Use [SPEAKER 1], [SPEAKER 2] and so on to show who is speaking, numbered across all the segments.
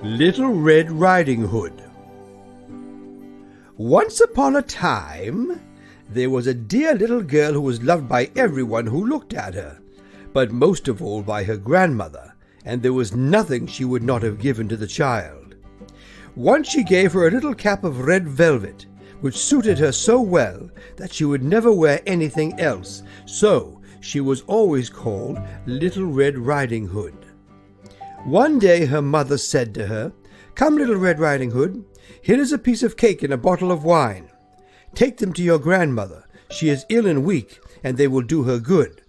[SPEAKER 1] Little Red Riding Hood. Once upon a time, there was a dear little girl who was loved by everyone who looked at her, but most of all by her grandmother, and there was nothing she would not have given to the child. Once she gave her a little cap of red velvet, which suited her so well that she would never wear anything else, so she was always called Little Red Riding Hood. One day her mother said to her, "Come, Little Red Riding Hood, here is a piece of cake and a bottle of wine. Take them to your grandmother. She is ill and weak, and they will do her good.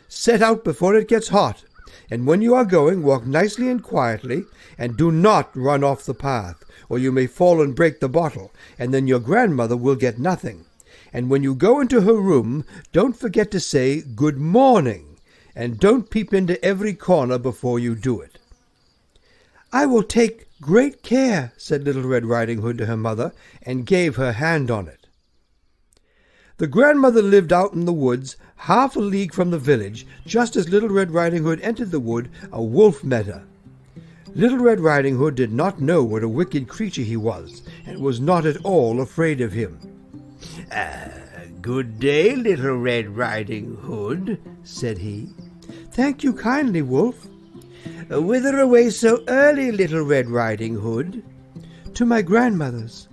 [SPEAKER 1] Set out before it gets hot, and when you are going, walk nicely and quietly, and do not run off the path, or you may fall and break the bottle, and then your grandmother will get nothing. And when you go into her room, don't forget to say good morning, and don't peep into every corner before you do it." "I will take great care," said Little Red Riding Hood to her mother, and gave her hand on it. The grandmother lived out in the woods, half a league from the village. Just as Little Red Riding Hood entered the wood, a wolf met her. Little Red Riding Hood did not know what a wicked creature he was, and was not at all afraid of him. "Good day, Little Red Riding Hood," said he. "Thank you kindly, Wolf." "Whither away so early, Little Red Riding Hood?" "To my grandmother's."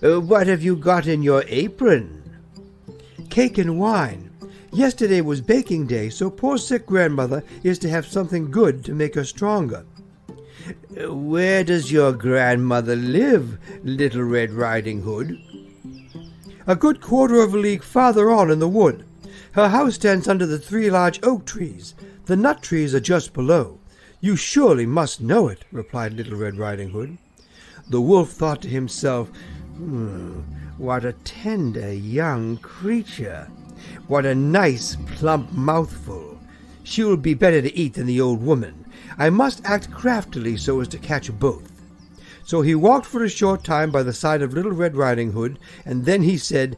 [SPEAKER 1] "What have you got in your apron?" "Cake and wine. Yesterday was baking day, so poor sick grandmother is to have something good to make her stronger." "Where does your grandmother live, Little Red Riding Hood?" "A good quarter of a league farther on in the wood. Her house stands under the 3 large oak trees. The nut trees are just below. You surely must know it," replied Little Red Riding Hood. The wolf thought to himself, "What a tender young creature! What a nice plump mouthful! She will be better to eat than the old woman. I must act craftily so as to catch both." So he walked for a short time by the side of Little Red Riding Hood, and then he said,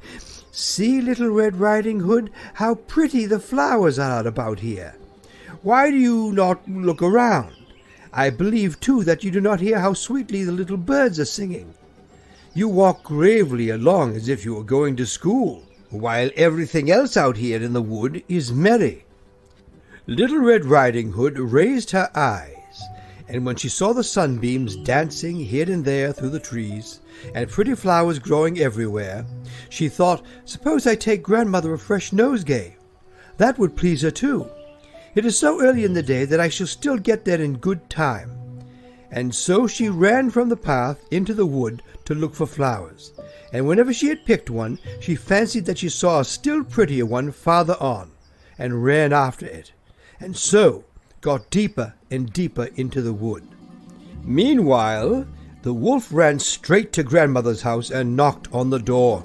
[SPEAKER 1] "See, Little Red Riding Hood, how pretty the flowers are about here. Why do you not look around? I believe, too, that you do not hear how sweetly the little birds are singing. You walk gravely along as if you were going to school, while everything else out here in the wood is merry." Little Red Riding Hood raised her eyes, and when she saw the sunbeams dancing here and there through the trees, and pretty flowers growing everywhere, she thought, "Suppose I take grandmother a fresh nosegay? That would please her too. It is so early in the day that I shall still get there in good time." And so she ran from the path into the wood to look for flowers, and whenever she had picked one, she fancied that she saw a still prettier one farther on, and ran after it, and so got deeper and deeper into the wood. Meanwhile, the wolf ran straight to grandmother's house and knocked on the door.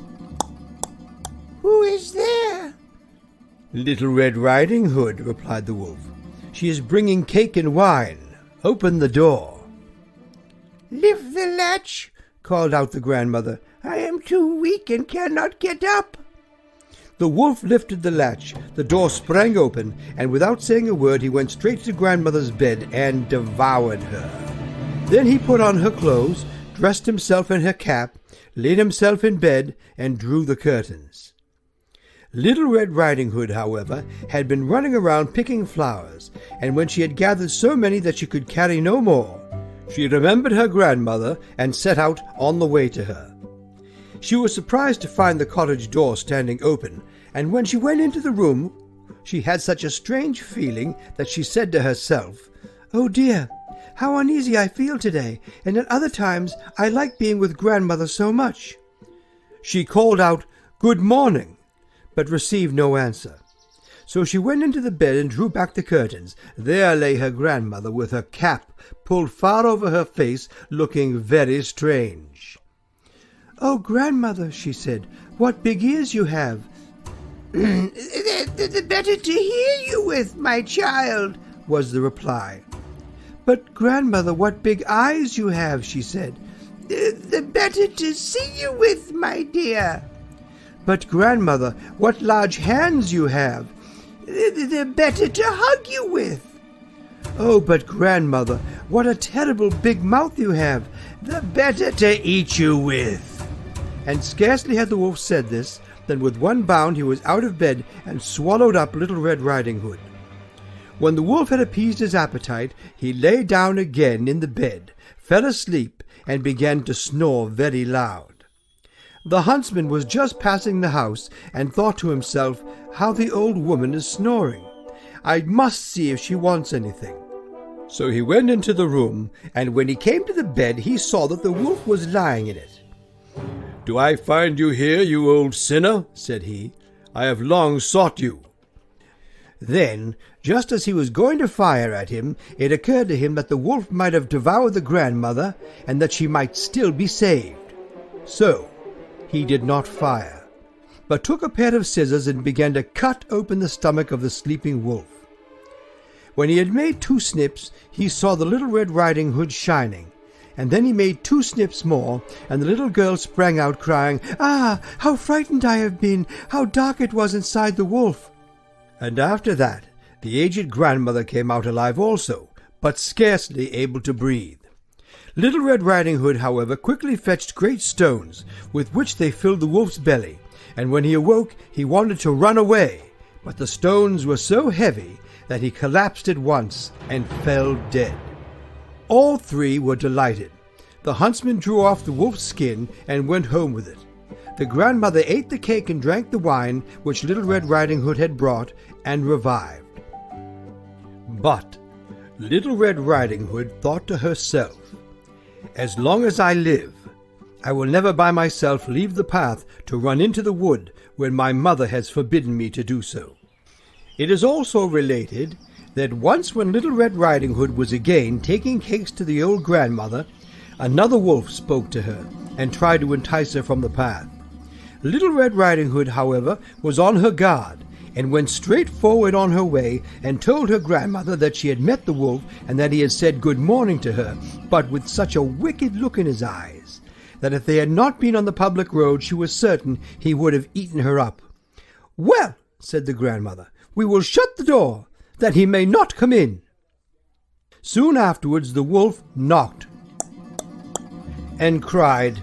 [SPEAKER 1] "Who is there?" "Little Red Riding Hood," replied the wolf. "She is bringing cake and wine. Open the door." "Lift the latch," called out the grandmother. "I am too weak and cannot get up." The wolf lifted the latch, the door sprang open, and without saying a word he went straight to grandmother's bed and devoured her. Then he put on her clothes, dressed himself in her cap, laid himself in bed, and drew the curtains. Little Red Riding Hood, however, had been running around picking flowers, and when she had gathered so many that she could carry no more, she remembered her grandmother and set out on the way to her. She was surprised to find the cottage door standing open, and when she went into the room, she had such a strange feeling that she said to herself, "Oh dear, how uneasy I feel today, and at other times I like being with grandmother so much." She called out, "Good morning," but received no answer. So she went into the bed and drew back the curtains. There lay her grandmother with her cap pulled far over her face, looking very strange. "Oh, grandmother," she said, "what big ears you have." The better to hear you with, my child," was the reply. "But, grandmother, what big eyes you have," she said. The better to see you with, my dear." "But, grandmother, what large hands you have." The better to hug you with." "Oh, but grandmother, what a terrible big mouth you have! The better to eat you with." And scarcely had the wolf said this, than with one bound he was out of bed and swallowed up Little Red Riding Hood. When the wolf had appeased his appetite, he lay down again in the bed, fell asleep, and began to snore very loud. The huntsman was just passing the house, and thought to himself, "How the old woman is snoring! I must see if she wants anything." So he went into the room, and when he came to the bed he saw that the wolf was lying in it. "Do I find you here, you old sinner?" said he. "I have long sought you." Then, just as he was going to fire at him, it occurred to him that the wolf might have devoured the grandmother, and that she might still be saved. So he did not fire, but took a pair of scissors and began to cut open the stomach of the sleeping wolf. When he had made 2 snips, he saw the Little Red Riding Hood shining, and then he made 2 snips more, and the little girl sprang out crying, "Ah, how frightened I have been! How dark it was inside the wolf!" And after that, the aged grandmother came out alive also, but scarcely able to breathe. Little Red Riding Hood, however, quickly fetched great stones, with which they filled the wolf's belly, and when he awoke he wanted to run away, but the stones were so heavy that he collapsed at once and fell dead. All 3 were delighted. The huntsman drew off the wolf's skin and went home with it. The grandmother ate the cake and drank the wine which Little Red Riding Hood had brought, and revived. But Little Red Riding Hood thought to herself, "As long as I live, I will never by myself leave the path to run into the wood when my mother has forbidden me to do so." It is also related that once when Little Red Riding Hood was again taking cakes to the old grandmother, another wolf spoke to her and tried to entice her from the path. Little Red Riding Hood, however, was on her guard, and went straight forward on her way, and told her grandmother that she had met the wolf, and that he had said good morning to her, but with such a wicked look in his eyes, that if they had not been on the public road, she was certain he would have eaten her up. "Well," said the grandmother, "we will shut the door, that he may not come in." Soon afterwards the wolf knocked and cried,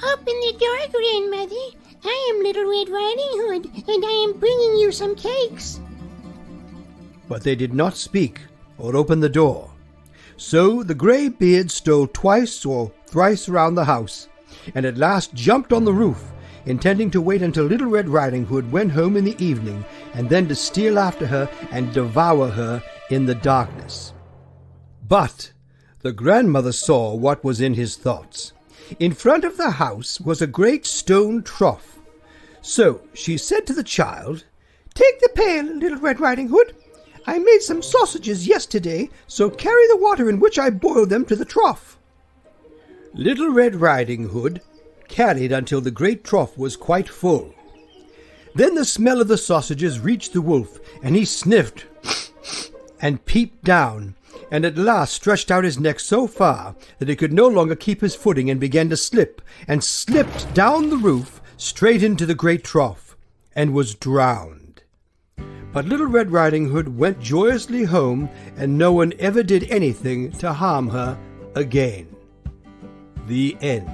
[SPEAKER 2] "Open the door, grandmother. I am Little Red Riding Hood, and I am bringing you some cakes."
[SPEAKER 1] But they did not speak or open the door. So the grey beard stole twice or thrice round the house, and at last jumped on the roof, intending to wait until Little Red Riding Hood went home in the evening, and then to steal after her and devour her in the darkness. But the grandmother saw what was in his thoughts. In front of the house was a great stone trough. So she said to the child, "Take the pail, Little Red Riding Hood. I made some sausages yesterday, so carry the water in which I boiled them to the trough." Little Red Riding Hood carried until the great trough was quite full. Then the smell of the sausages reached the wolf, and he sniffed and peeped down, and at last stretched out his neck so far that he could no longer keep his footing, and began to slip, and slipped down the roof straight into the great trough, and was drowned. But Little Red Riding Hood went joyously home, and no one ever did anything to harm her again. The end.